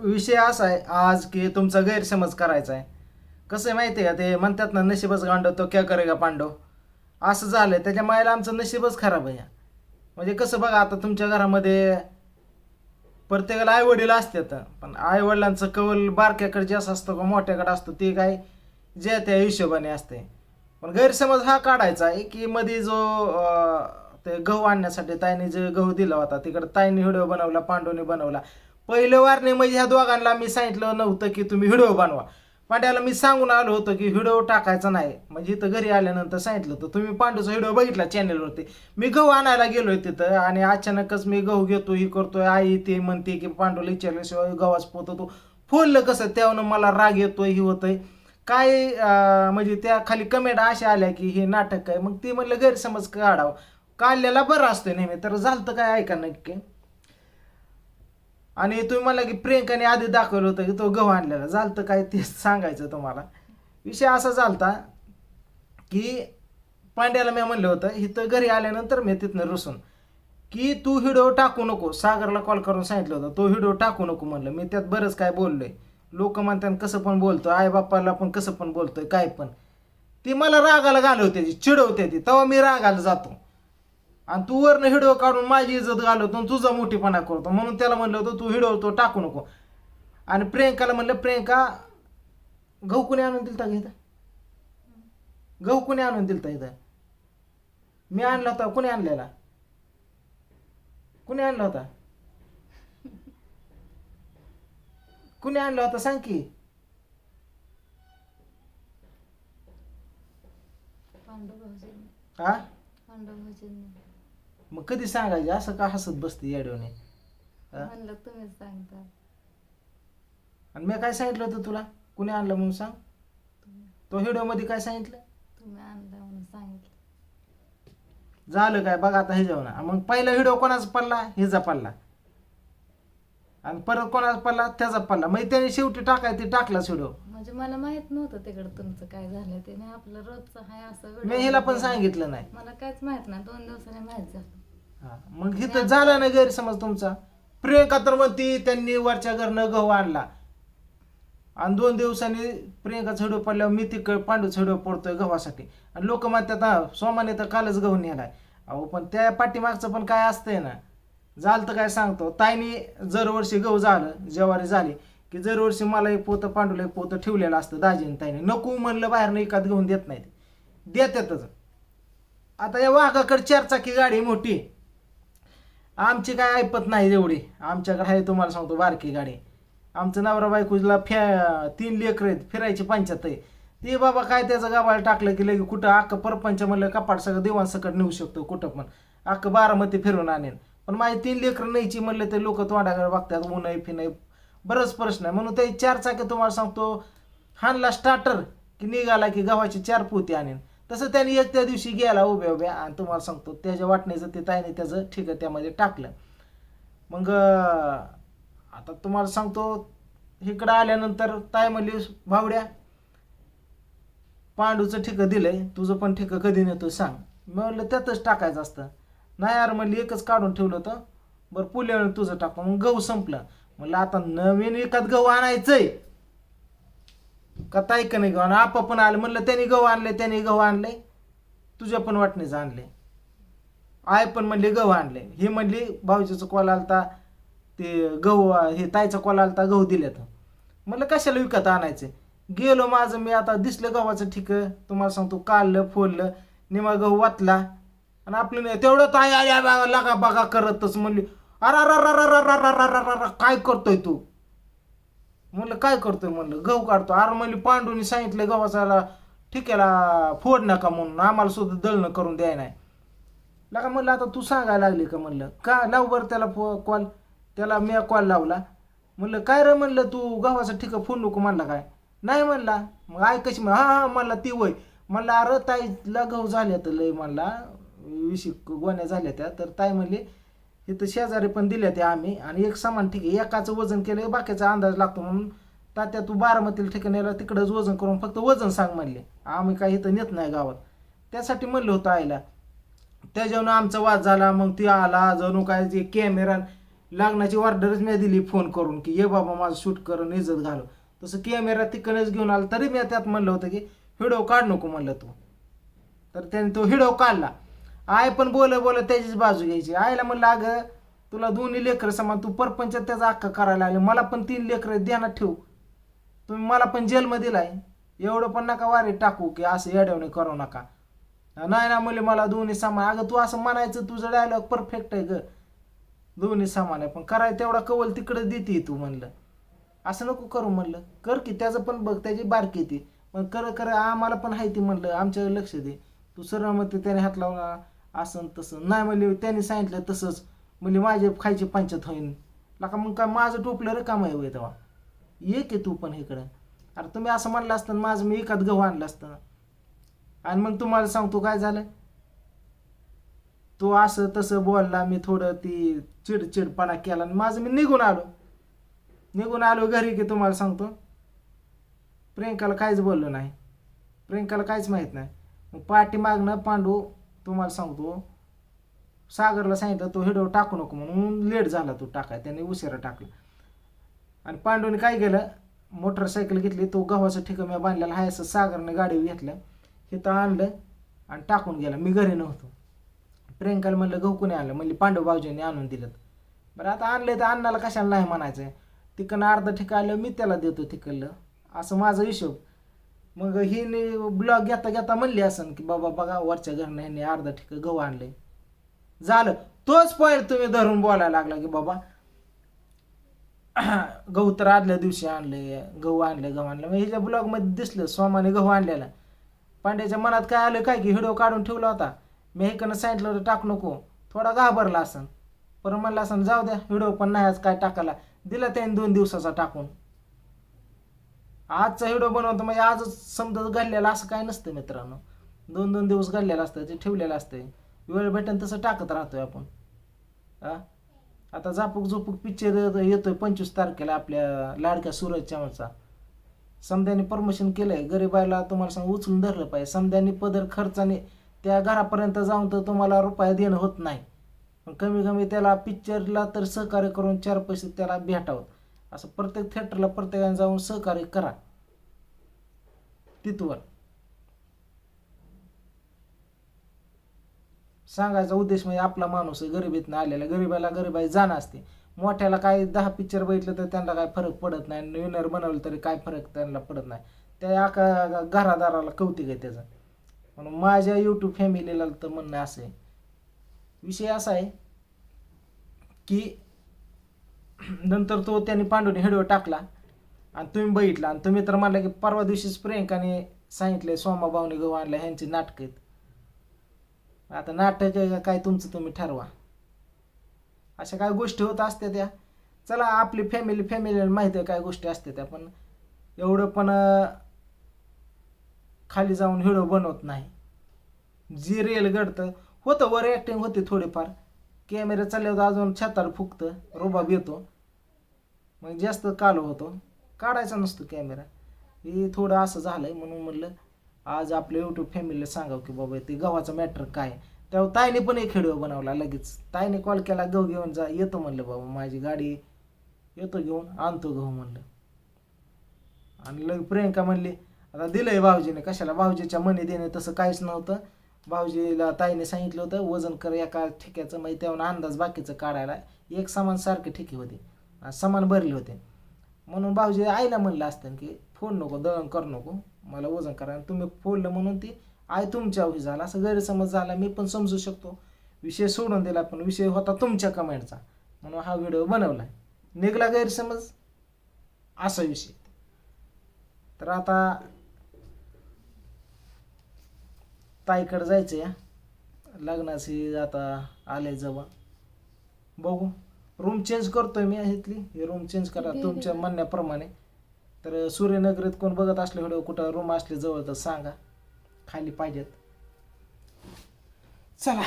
विषय असा आहे आज की तुमचा गैरसमज करायचा आहे. कसं आहे माहिती आहे का, ते म्हणतात ना, नशीबच गांडव तो क्या करेगा पांडव. असं झालंय, त्याच्या मायला आमचं नशीबच खराब आहे. म्हणजे कसं बघा, आता तुमच्या घरामध्ये प्रत्येकाला आई वडील असतात, पण आई वडिलांचं कौल बारक्याकडे जास्त असतो का मोठ्याकडे असतो ते काय जे त्या हिशोबाने असते. पण गैरसमज हा काढायचा आहे की मध्ये जो ते गहू आणण्यासाठी ताईने जे गहू दिला होता, तिकडे ताईने व्हिडिओ बनवला, पांडूने बनवला. पहिलं वारणे म्हणजे ह्या दोघांना मी सांगितलं नव्हतं की तुम्ही व्हिडिओ बनवा. पांड्याला मी सांगून आलो होतो की व्हिडिओ टाकायचा नाही. म्हणजे इथं घरी आल्यानंतर सांगितलं होतं, तुम्ही पांडूचा व्हिडिओ बघितला चॅनलवरती. मी गहू आणायला गेलोय तिथं आणि अचानकच मी गहू घेतो ही करतोय, आई ते म्हणते की पांडूला विचारल्याशिवाय गव्हाच पोहतो. फोडलं कसं, त्यावरून मला राग येतोय, ही होतंय काय. म्हणजे त्या खाली कमेंट अशा आल्या की हे नाटक आहे. मग ती म्हणलं गैरसमज काढावं, काढलेला बरं असतं नेहमी. तर झालं काय ऐका नक्की. आणि तुम्ही म्हणला की प्रियंकाने आधी दाखवलं होतं की तो गहू आणलेला, झालं काय ते सांगायचं तुम्हाला. विषय असा झालता की पांड्याला मी म्हणलं होतं इथं घरी आल्यानंतर मी तिथनं रुसून की तू व्हिडिओ टाकू नको. सागरला कॉल करून सांगितलं होतं तो व्हिडिओ टाकू नको म्हणलं. मी त्यात बरंच काय बोललोय. लोक म्हणतात कसं पण बोलतो, आई बाप्पाला पण कसं पण बोलतोय काय पण. ती मला रागाला घालवते, ती चिडवते, ती तेव्हा मी रागाला जातो. आणि तू वरनं व्हिडिओ काढून माझी इज्जत घालवतो आणि तुझा मोठीपणा करतो. म्हणून त्याला म्हणलं होतं तू व्हिडिओ तो टाकू नको. आणि प्रियंकाला म्हणलं, प्रियंका गहू कोणी आणून दिलता का इथं? गहू कोणी आणून दिलता इथं? मी आणला होता? कोणी आणलेला? कुणी आणला होता? कुणी आणला होता सांग की. पांडव भाऊजींनी. हा, पांडव भाऊजींनी मग कधी सांगायचे? असं का हसत बसते येडवणे? म्हणलं तुम्हीच सांगता. आणि मी काय सांगितलं होतं तुला कुणी आणलं म्हणून सांग. तो व्हिडिओ मध्ये काय सांगितलं? तुम्ही आणला म्हणून सांगितलं. झालं काय बघा आता हे जेवण. मग पहिला व्हिडिओ कोणाचा पडला? हिचा पडला. आणि परत कोणाचा पडला? त्याचा पडला. मग त्याने शेवटी टाकाय ते टाकलाच व्हिडिओ. म्हणजे मला माहित नव्हतं तिकडं तुमचं काय झालं ते. नाही आपलं रोजचं आहे असं मी video हिला पण बघून. सांगितलं नाही. मला काहीच माहित नाही, 2 दिवसाने माहित झालं. हा, मग इथं झाला ना गैरसमज तुमचा. प्रियंका तर म्हणती त्यांनी वरच्या घरनं गहू आणला आणि 2 दिवसांनी प्रियंकाचा व्हिडिओ पडल्यावर मी तिकडे पांडूचा व्हिडिओ पडतोय गव्हासाठी. आणि लोक म्हणतात हा सोमाने तर कालच गहू नेलाय. अहो पण त्या पाठीमागचं पण काय असतंय ना. झालं तर काय सांगतो, ताईने दरवर्षी गहू झालं ज्वारी झाली की दरवर्षी मला एक पोतं पांडूला एक पोतं ठेवलेलं असतं दाजीने. ताईने नको म्हणलं बाहेरनं एकात घेऊन देत नाही, देतातच. आता या वाघाकडे 4 चाकी गाडी मोठी, आमची काय ऐपत नाही एवढी. आमच्याकडे आहे तुम्हाला सांगतो बारकी गाडी. आमचं नवरा बायकोला 3 लेकरं आहेत, फिरायची पंचायत आहे. ते बाबा काय त्याचं गावाला टाकलं की लगे कुठं अख्खं परपंच म्हणलं कपाट सगळं दिवाण सकट नेऊ शकतो कुठं पण. अख्खं बारामती फिरून आणेन. पण माझी 3 लेकरं न्यायची म्हणलं ते लोक तोंडाकडे बघतात, ऊन फिनय बरंच प्रश्न आहे. म्हणून ते 4 चाकी तुम्हाला सांगतो हाणला स्टार्टर की निघाला की गव्हाची 4 पोती आणेन. तसं त्याने एक त्या दिवशी गेला उभ्या उभ्या आणि तुम्हाला सांगतो त्याच्या वाटणीचं ते ताईने त्याचं ठीक आहे त्यामध्ये टाकलं. मग आता तुम्हाला सांगतो इकडं आल्यानंतर ताई म्हणली भावड्या पांडूचं ठिकं दिलंय, तुझं पण ठिकं कधी नेतो सांग. मी म्हणलं त्यातच टाकायचं असतं. नाही यार म्हणली एकच काढून ठेवलं होतं, बरं पुल्यावर तुझं टाकतो. मग गहू संपलं. म्हणलं आता नवीन विकत गहू आणायचंय का ताई का नाही गहू. आणि आपा पण आले. म्हणलं त्यांनी गहू आणले, त्यांनी गहू आणले, तुझ्या पण वाटणीचं आणले. आय पण म्हणली गहू आणले. ही म्हणली भाऊजीचं कॉल आलता ते गहू, हे ताईचा कॉल आलता गहू दिल्यात. म्हणलं कशाला विकत आणायचे. गेलो माझं मी, आता दिसलं गव्हाचं ठीक तुम्हाला सांगतो काढलं फोडलं निमा गहू वाटला आणि आपलं नाही तेवढं ताई आल्या लागा बघा करतच. म्हणली अरा काय करतोय तू. म्हणलं काय करतोय. म्हणलं गहू काढतो. अरे म्हणली पांडूने सांगितलं गव्हाचा ठिक्याला फोड नका म्हणून, आम्हाला सुद्धा दळणं करून द्याय नाही लगा. म्हणलं आता तू सांगायला लागली का. म्हणलं का लाव बरं त्याला कॉल. त्याला मी कॉल लावला. म्हणलं काय रे म्हणलं तू गव्हाचं ठिकं फोड नको म्हणला काय. नाही म्हणला. मग ऐकायची हा हा म्हणला ती वय. म्हणलं अरे ताईला गहू झाल्या तर लय म्हणला 20 गोण्या झाल्या त्या. तर ताई म्हणली इथं शेजारी पण दिल्या त्या आम्ही आणि एक समान ठीक आहे एकाचं वजन केलं बाकीचा अंदाज लागतो म्हणून तात्या तू बारामतीला ठिकाणीला तिकडंच वजन करून फक्त वजन सांग म्हणले. आम्ही काही इथं नेत नाही गावात. त्यासाठी म्हणलं होतं आईला. त्याच्यावर आमचा वाद झाला. मग ती आला जणू काय जे कॅमेरा लग्नाची ऑर्डरच मी दिली फोन करून की ये बाबा माझं शूट करून इज्जत घालू. तसं कॅमेरा तिकडच घेऊन आला तरी मी त्यात म्हणलं होतं की व्हिडिओ काढ नको म्हणलं तू. तर त्याने तो व्हिडिओ काढला. आई पण बोल त्याचीच बाजू घ्यायची. आईला म्हणलं अगं तुला दोन्ही लेकरं समान, तू परपंचात त्याचा अक्का करायला लागले, मला पण 3 लेकरं ध्यानात ठेवू. तुम्ही मला पण जेलमध्ये दिलाय, एवढं पण नका वारी टाकू की असं येडवणे करू नका. नाही ना म्हणले मला दोन्ही सामान. अगं तू असं म्हणायचं, तुझं डायलॉग परफेक्ट आहे ग, दोन्ही सामान आहे, पण कराय तेवढा कवल तिकडे देते तू म्हणलं. असं नको करू म्हणलं. कर की त्याचं पण बघ, त्याची बारकी ती पण कर आम्हाला पण आहे ती म्हणलं, आमच्याकडे लक्ष दे. तू सरळ म्हणते त्याने हात लावला असं तसं नाही म्हणले, त्यांनी सांगितलं तसंच म्हणजे माझे खायची पंचायत होईन का. मग काय माझं टोपलं रे काम आहे तेव्हा. ये की तू पण इकडं. अरे तुम्ही असं म्हणलं असतं माझं मी एखाद गहू आणलं असतं. आणि मग तुम्हाला सांगतो काय झालं, तो असं तसं बोलला, मी थोडं ती चिडचिडपणा केला आणि माझं मी निघून आलो घरी की तुम्हाला सांगतो प्रियंकाला काहीच बोललो नाही, प्रियंकाला काहीच माहीत नाही. मग पाठीमागनं पांडू तुम्हाला सांगतो सागरला सांगितलं तो व्हिडिओ टाकू नको म्हणून, लेट झाला तो टाकाय, त्याने उशिरा टाकला. आणि पांडूने काय केलं, मोटरसायकल घेतली, तो गव्हाचं ठिकाण मी बांधलेला आहे असं सागरने गाडी घेतलं, इथं आणलं आणि टाकून गेला. मी घरी नव्हतो. प्रियंकाला म्हणलं गहू कोणी आणलं, म्हणली पांडू भाऊजींनी आणून दिलं. बरं आता आणलं तर अण्णाला कशाला नाही म्हणायचं, तिकडनं अर्धा ठिकाण आलं मी त्याला देतो तिकडलं, असं माझा हिशोब. मग ही ब्लॉग घेता म्हणली असं की बाबा बघा वरच्या घरनं ह्यांनी अर्धा ठिकाण गहू आणले. झालं तोच पॉईंट तुम्ही धरून बोलायला लागला की बाबा गहू तर आदल्या दिवशी आणले, गहू आणले. मग ह्याच्या ब्लॉगमध्ये दिसलं सोमाने गहू आणलेला. पांड्याच्या मनात काय आलं काय की व्हिडिओ काढून ठेवला होता, मी इकडनं सांगितलं होतं टाकू नको, थोडा घाबरला असन, पण म्हणलं असं जाऊ द्या व्हिडिओ पण नाही आज काय टाकायला, दिला त्याने 2 दिवसाचा टाकून. आजचा व्हिडिओ बनवतो म्हणजे आजच समजा घडलेला असं काय नसतं मित्रांनो, 2 दिवस घडलेलं असतं, ते ठेवलेलं असतं, वेळ भेटेन तसं टाकत राहतोय आपण. आता झापूक पिक्चर येतोय 25 तारखेला आपल्या लाडक्या सूरज चव्हाणचा. समद्याने परमिशन केलंय, गरीबाला तुम्हाला सांग उचलून धरलं पाहिजे. समद्याने पदर खर्चाने त्या घरापर्यंत जाऊन तर तुम्हाला रुपया देणं होत नाही, पण कमी त्याला पिक्चरला तर सहकार्य करून 4 पैसे त्याला भेटावं. असं प्रत्येक थिएटरला प्रत्येकाने जाऊन सहकार्य करा. तिथवर सांगायचा उद्देश म्हणजे आपला माणूस आहे, गरिबीतनं आलेला, गरीबाला गरीबाई जाणं असते. मोठ्याला काय 10 पिक्चर बघितलं तर त्यांना काय फरक पडत नाही, विनर बनवलं तरी काय फरक त्यांना पडत नाही, त्या आका घरादाराला कौतिक आहे त्याचं. म्हणून माझ्या यूट्यूब फॅमिलीला तर म्हणणं असं आहे, विषय असा आहे की नंतर तो त्यांनी पांडूने व्हिडिओ टाकला आणि तुम्ही बघितला आणि तुम्ही तर म्हणला की परवा दिवशीच प्रियंकाने सांगितलंय सोमाभाऊने गहू आणला, ह्यांची नाटकं आहेत. आता नाटक आहे का काय तुमचं तुम्ही ठरवा. अशा काय गोष्टी होत असते त्या. चला आपली फॅमिलीला माहिती आहे काय गोष्टी असते त्या, पण एवढं पण खाली जाऊन व्हिडिओ बनवत नाही. जी रिअल घडतं होतं, वर ॲक्टिंग होते थोडीफार, कॅमेरा चालल्यावर अजून छातार फुकतं, रुबाब येतो, मग जास्त कालो होतो, काढायचा नसतो कॅमेरा. हे थोडं असं झालंय म्हणून म्हणलं आज आपल्या यूट्यूब फॅमिलीला सांगावं की बाबा ते गव्हाचं मॅटर काय. तेव्हा ताईने पण एक व्हिडिओ बनवला लगेच, ताईने कॉल केला गहू घेऊन जा, येतो म्हणलं बाबा माझी गाडी येतो घेऊन, आणतो गहू म्हणलं. आणि लग प्रियंका म्हणली आता दिलंय भाऊजीने, कशाला भाऊजीच्या मनी देणे तसं काहीच नव्हतं. भाऊजीला ताईने सांगितलं होतं वजन कर एका ठिक्याचं, म्हणजे तेव्हा अंदाज बाकीचं काढायला एक समान सारखे ठिके होते, समान भरले होते. म्हणून भाऊजी आईला म्हणलं असतं की फोन नको दळण करू नको, मला वजन करा, आणि तुम्ही फोडलं म्हणून ती आई तुमच्या अवघी झाला, असं गैरसमज झाला. मी पण समजू शकतो, विषय सोडून दिला, पण विषय होता तुमच्या कमेंटचा म्हणून हा व्हिडिओ बनवला. निघला गैरसमज असा विषय. तर आता ताईकडे जायचं या लग्नाची, आता आले जवळ, बघू. रूम चेंज करतोय मी इथली, ही रूम चेंज करा तुमच्या म्हणण्याप्रमाणे. तर सूर्यनगरीत कोण बघत असले व्हिडिओ, कुठं रूम असले जवळ तर सांगा, खाली पाहिजेत. चला.